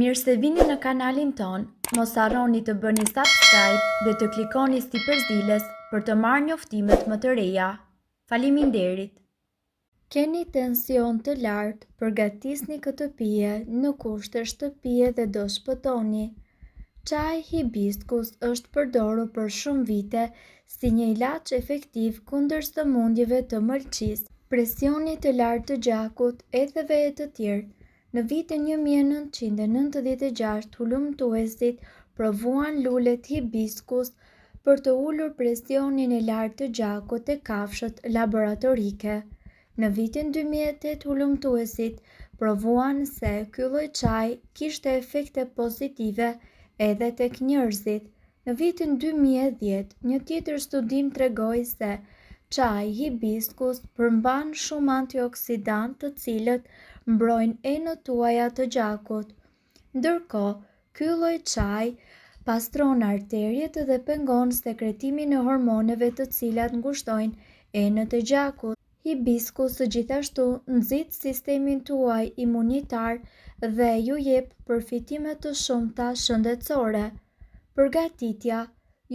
Mirë se vini në kanalin ton, mos harroni të bëni subscribe dhe të klikoni si përzieles për të marrë njoftimet më të reja. Faleminderit! Keni tension të lartë, përgatisni këtë pije në kushte shtëpie dhe do shpëtoni. Çaji hibiskus është përdorur për shumë vite si një ilaç efektiv kundër sëmundjeve të mëlçisë, presionit të lartë të gjakut, etheve e të tjerë. Në vitin 1996, hulumtuesit provuan lulet hibiskus për të ulur presionin e lartë të gjakut e kafshët laboratorike. Në vitin 2008, hulumtuesit provuan se ky lloj çaji kishte efekte pozitive edhe tek njerëzit. Në vitin 2010, një tjetër studim tregoi se çaji hibiskus përmban shumë antioksidantë të cilët mbrojnë enët tuaja të gjakut. Ndërkohë, ky lloj çaji pastron arteriet dhe pengon sekretimin e hormoneve të cilat ngushtojnë enët e gjakut. Hibiskusi gjithashtu nxit sistemin tuaj imunitar dhe ju jep përfitime të shumta shëndetësore. Përgatitja: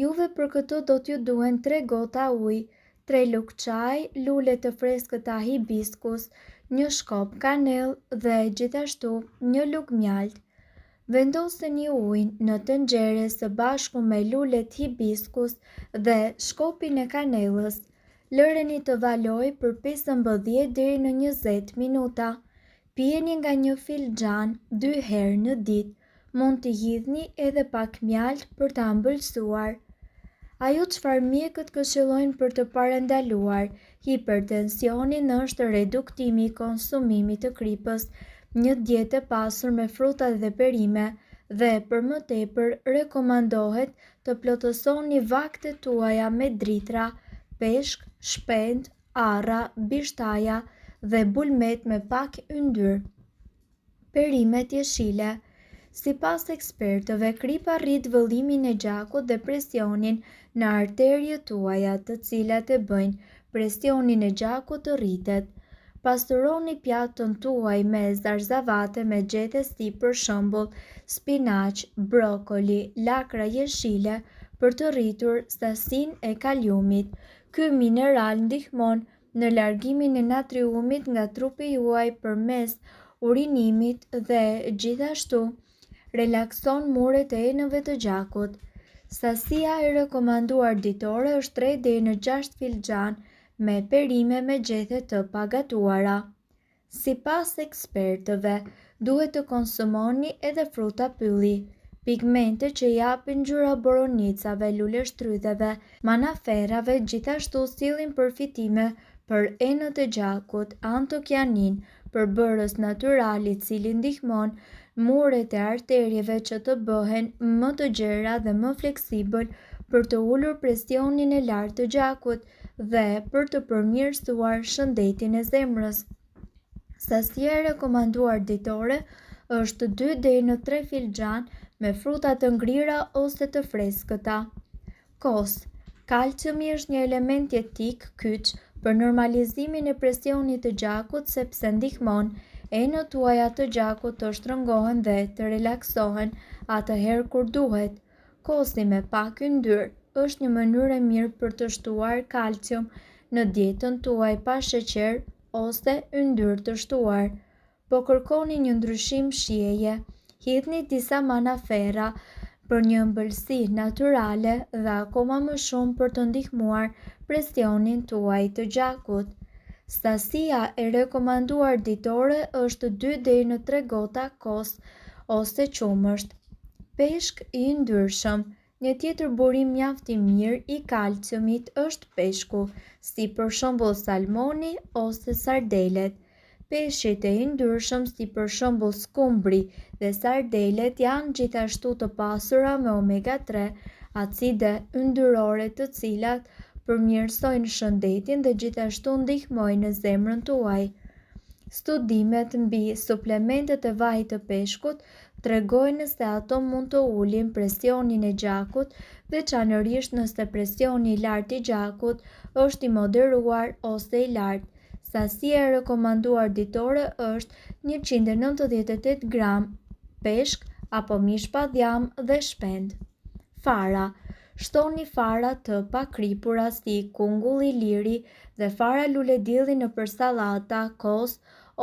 juve për këtë do t'ju duhen 3 gota ujë, 3 lugë çaj, lule të freskëta hibiskus, 1 shkop kanellë dhe gjithashtu 1 lugë mjaltë. Vendoseni ujin në tenxhere së bashku me lulet hibiskus dhe shkopin e kanellës. Lëreni të valojë për 15 deri në 20 minuta. Pijeni nga 1 filxhan 2 herë në ditë. Mund t'i hidhni edhe pak mjaltë për ta ëmbëlsuar. Ajo çfarë mjekët këshillojnë për të parandaluar hipertensionin është reduktimi i konsumimit të kripës, një dietë e pasur me fruta dhe perime, dhe për më tepër rekomandohet të plotësoni vaktet tuaja me dritra, peshk, shpend, arra, bishtaja dhe bulmet me pak yndyrë. Perimet jeshile. Sipas ekspertëve, kripa rrit vëllimin e gjakut dhe presionin në arteriet tuaja, të cilat e bëjnë presionin e gjakut të rritet. Pasturoni pjatën tuaj me zarzavate me gjethe si për shembull spinaq, brokoli, lakra jeshile për të rritur sasinë e kaliumit. Ky mineral ndihmon në largimin e natriumit nga trupi juaj përmes urinimit dhe gjithashtu relakson muret e enëve të gjakut. Sasia e rekomanduar ditore është 3 deri në 6 filxhan me perime me gjethe të pagatuara. Sipas ekspertëve, duhet të konsumoni edhe fruta pylli, pigmente që japin ngjyra boronicave, luleshtrydheve, manaferave, gjithashtu sillin përfitime për enët e gjakut, antokjanin, përbërës natyral i cili ndihmon muret e arterieve që të bëhen më të gjera dhe më fleksibël për të ulur presionin e lartë të gjakut dhe për të përmirësuar shëndetin e zemrës. Sasia e rekomanduar ditore është 2 deri në 3 filxhan me fruta të ngrira ose të freskëta. Kos. Kalciumi është një element jetik kyç për normalizimin e presionit të gjakut sepse ndihmon enët tuaja të gjakut të shtrëngohen dhe të relaksohen atëherë kur duhet. Kosi me pak yndyrë është një mënyrë e mirë për të shtuar kalcium në dietën tuaj pa sheqer ose yndyrë të shtuar. Po kërkoni një ndryshim shijeje, hidhni disa manafera për një ëmbëlsi natyrale dhe akoma më shumë për të ndihmuar presionin tuaj të gjakut. Sasia e rekomanduar ditore është 2 deri në 3 gota kos ose qumësht. Peshk i yndyrshëm. Një tjetër burim mjaft i mirë i kalciumit është peshku, si për shembull salmoni ose sardelet. Peshqit e yndyrshëm si për shembull skumbri dhe sardelet janë gjithashtu të pasura me omega 3, acide yndyrore të cilat përmirësojnë shëndetin dhe gjithashtu ndihmojnë në zemrën tuaj. Studimet mbi suplementet e vajit të peshkut tregojnë se ato mund të ulin presionin e gjakut, veçanërisht nëse presioni i lartë i gjakut është i moderuar ose i lartë. Sasia e rekomanduar ditore është 198 gram peshk apo mish pa djam dhe shpend. Fara. Shtoni fara të pakripura si kungulli liri dhe fara luledilli nëpër sallata, kos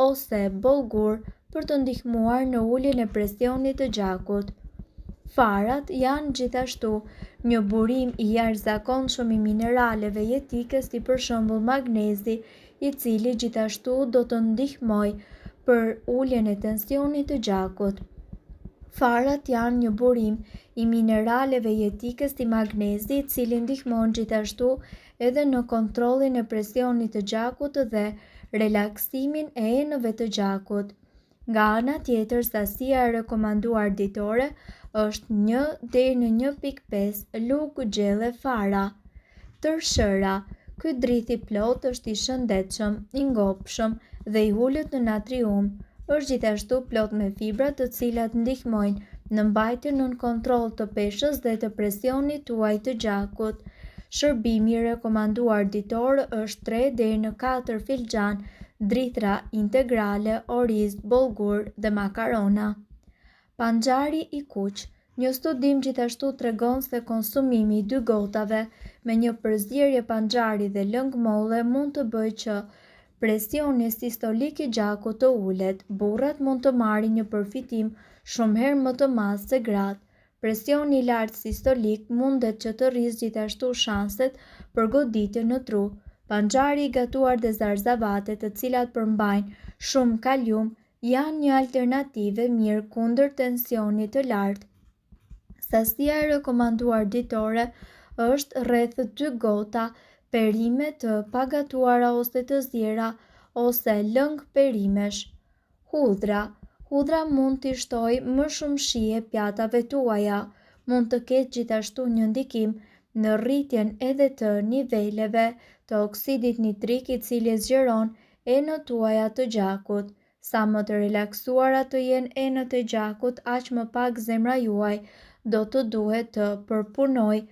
ose bollgur për të ndihmuar në uljen e presionit të gjakut. Farat janë gjithashtu një burim i jashtëzakonshëm i mineraleve jetike si për shembull magnezi, i cili gjithashtu do të ndihmojë për uljen e tensionit të gjakut. Farat janë një burim i mineraleve jetike si magnezi, i cili ndihmon gjithashtu edhe në kontrollin e presionit të gjakut dhe relaksimin e enëve të gjakut. Nga ana tjetër, sasia e rekomanduar ditore është 1 deri në 1.5 lugë gjelle fara. Tërshëra. Ky dritë i plot është i shëndetshëm, i ngopshëm dhe i ulët në natrium. Është gjithashtu plot me fibra të cilat ndihmojnë në mbajtjen nën kontroll të peshës dhe të presionit tuaj të gjakut. Shërbimi i rekomanduar ditor është 3 deri në 4 filxhan drithra integrale, oriz, bollgur dhe makarona. Panxari i kuq. Një studim gjithashtu tregon se konsumimi i 2 gotave me një përzierje panxari dhe lëng molle mund të bëjë që presioni sistolik i gjakut të ulet. Burrat mund të marrin një përfitim shumë herë më të madh se gratë. Presioni i lartë sistolik mundet që të rrisë gjithashtu shanset për goditje në tru. Panxari i gatuar dhe zarzavate, të cilat përmbajnë shumë kalium, janë një alternativë e mirë kundër tensionit të lartë. Sasia e rekomanduar ditore është rreth 2 gota perime të pagatuara ose të ziera ose lëng perimesh. Hudhra. Hudhra mund t'i shtojë më shumë shije pjatave tuaja. Mund të ketë gjithashtu një ndikim në rritjen edhe të niveleve të oksidit nitrik, i cili zgjeron enët tuaja të gjakut. Sa më të relaksuara të jenë enët e gjakut, aq më pak zemra juaj do të duhet të përpunojë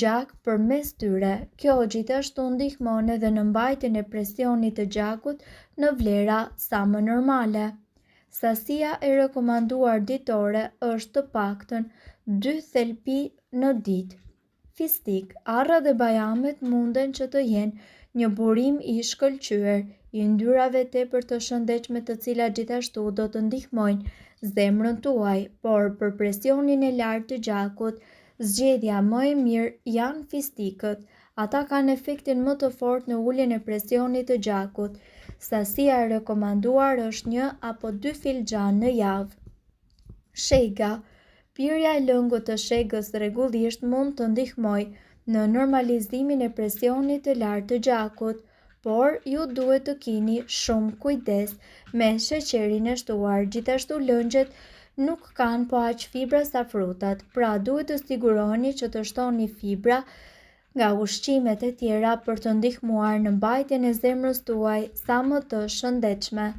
gjak përmes tyre. Kjo gjithashtu ndihmon edhe në mbajtjen e presionit të gjakut në vlera sa më normale. Sasia e rekomanduar ditore është të paktën 2 thelpi në ditë. Fistik. Arra dhe bajamet munden që të jenë një burim i shkëlqyer i yndyrave tepër të shëndetshme, të cilat gjithashtu do të ndihmojnë zemrën tuaj, por për presionin e lartë të gjakut, zgjedhja më e mirë janë fistikët. Ata kanë efektin më të fortë në uljen e presionit të gjakut. Sasia e rekomanduar është 1 apo 2 filxhan në javë. Shega. Pirja e lëngut të shegës rregullisht mund të ndihmojë në normalizimin e presionit të lartë të gjakut, por ju duhet të keni shumë kujdes me sheqerin e shtuar. Gjithashtu lëngjet nuk kanë po aq fibra sa frutat, pra duhet të siguroheni që të shtoni fibra nga ushqimet e tjera për të ndihmuar në mbajtjen e zemrës tuaj sa më të shëndetshme.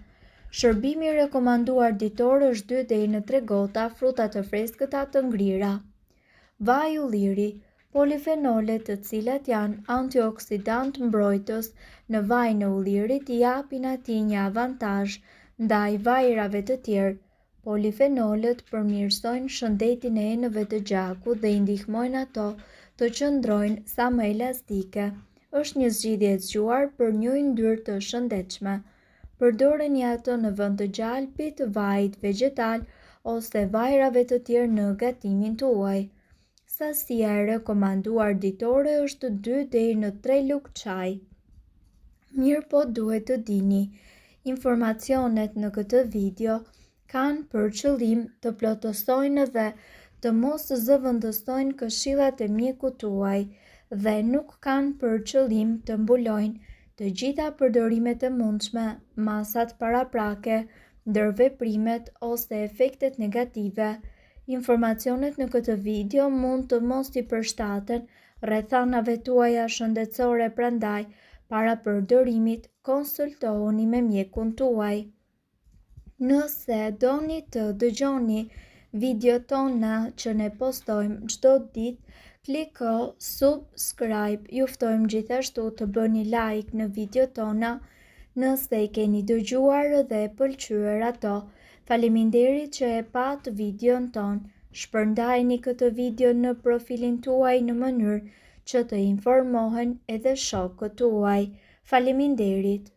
Shërbimi i rekomanduar ditor është 2 deri në 3 gota fruta të freskëta të ngrira. Vaj ulliri. Polifenolet, të cilat janë antioksidant mbrojtës në vajin e ullirit, i japin atij një avantazh ndaj vajrave të tjerë. Polifenolet përmirësojnë shëndetin e enëve të gjakut dhe i ndihmojnë ato të qëndrojnë sa më elastike. Është një zgjidhje e zgjuar për një yndyrë të shëndetshme. Përdoreni ato në vend të gjalpit, vajit vegjetal ose vajrave të tjerë në gatimin tuaj. Sasia e rekomanduar ditore është 2 deri në 3 lugë çaj. Mirë po duhet të dini, informacionet në këtë video kanë për qëllim të plotësojnë dhe të mos zëvendësojnë këshillat e mjekut tuaj dhe nuk kanë për qëllim të mbulojnë të gjitha përdorimet e mundshme, masat paraprake, ndërveprimet ose efektet negative. Informacionet në këtë video mund të mos t'i përshtaten rrethanave tuaja shëndetësore, prandaj para përdorimit konsultohuni me mjekun tuaj. Nëse doni të dëgjoni videot tona që ne postojmë çdo ditë, kliko subscribe. Ju ftojmë gjithashtu të bëni like në videot tona Nëse i keni dëgjuar dhe pëlqyer ato, faleminderit që e pat videon ton. Shpërndajni këtë video në profilin tuaj në mënyrë që të informohen edhe shokët tuaj. Faleminderit.